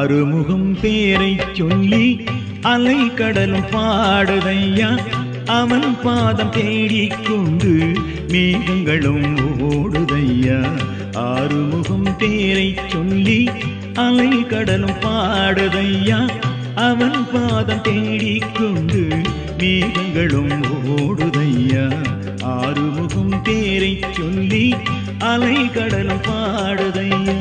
ஆறுமுகம் பேரை சொல்லி அலை கடலும் பாடுதையா அவன் பாதம் தேடிக்கொண்டு மேகங்களும் ஓடுதையா ஆறுமுகம் பேரை சொல்லி அலை கடலும் பாடுதையா அவன் பாதம் தேடிக்கொண்டு மேகங்களும் ஓடுதையா ஆறுமுகம் பேரை சொல்லி அலை கடலும் பாடுதையா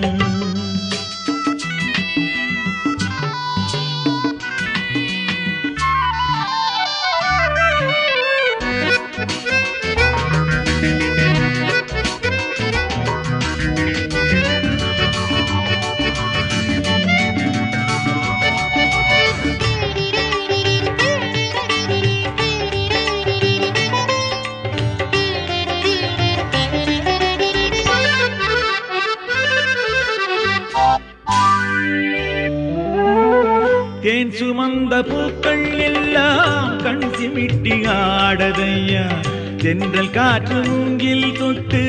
தேன் சுமந்த பூக்கள் எல்லாம் கண் சிமிட்டி ஆடதையா தென்றல் காற்று மூங்கில் தொட்டு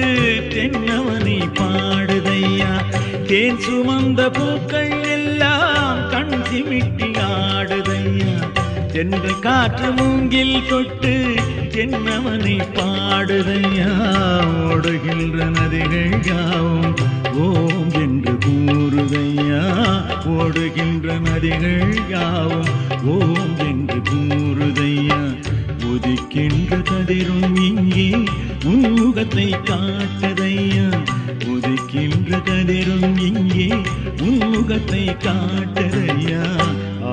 தென்னவனை பாடுதையா தேன் சுமந்த பூக்கள் எல்லாம் கண் சிமிட்டி ஆடுதையா தென்றல் காற்று மூங்கில் தொட்டு தென்னவனை பாடுதையா ஓடுகின்ற நதிகள் யாவும் ஓம் என்று கூறுதையா ஓடுகின்ற நதிகள் யாவும் ஓம் என்று கூறுதையா உதிக்கின்ற கதிரும் இங்கே உன்முகத்தை காட்டுதையா உதிக்கின்ற கதிரும் இங்கே உன்முகத்தை காட்டுதையா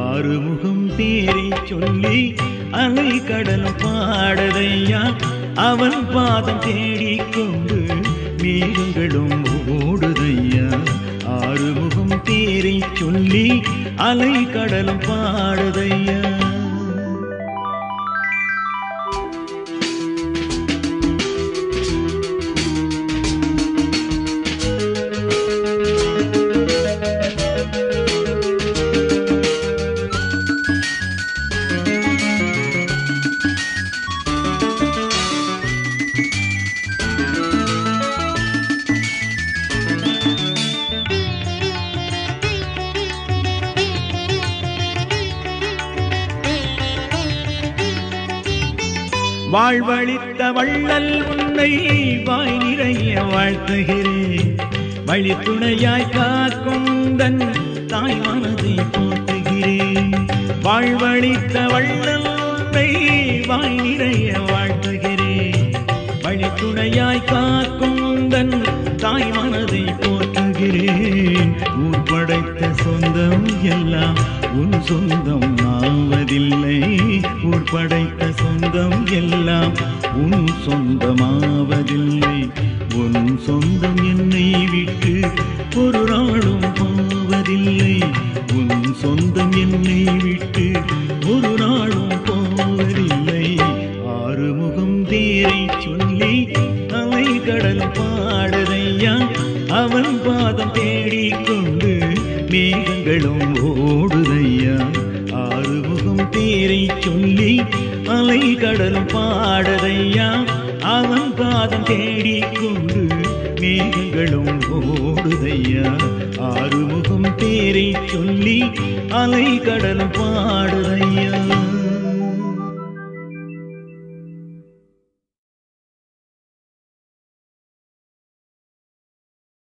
ஆறுமுகம் பேரை சொல்லி அலை கடலும் பாடுதையா அவன் பாதம் தேடிக்கொண்டு மேகங்களும் ஓடுதையா ஆறுமுகம் பேரை சொல்லி அலை கடலும் பாடுதையா வாழ்வழித்த வள்ளல் உன்னை வாய் நிறைய வாழ்த்துகிறேன் வழித்துணையாய் காக்கும் தன் தாய் மனதை போற்றுகிறேன் வாழ்வழித்த வள்ளல் உன்னை வாய் நிறைய வாழ்த்துகிறேன் வழித்துணையாய் காக்கும் தன் தாய் மனதை போற்றுகிறேன் ஊர் படைத்த சொந்தம் எல்லாம் உன் சொந்தம் ஆவதில்லை ஊர் படைத்த சொந்தம் எல்லாம் உன் சொந்தமாவதில்லை உன் சொந்தம் என்னை விட்டு ஒரு நாளும் போவதில்லை உன் சொந்தம் என்னை விட்டு ஒரு நாளும் போவதில்லை ஆறுமுகம் தேரை சொல்லி அலை கடல் பாடுதையா அவன் பாதம் தேடிக்கொண்டு மேகங்களும் ஓடுதையா ஆறுமுகம் பேரை சொல்லி அலை கடலும் பாடுதையா அவன் பாதம் தேடிக்கொண்டு மேகங்களும் ஓடுதையா ஆறுமுகம் பேரை சொல்லி அலை கடலும் பாடுதையா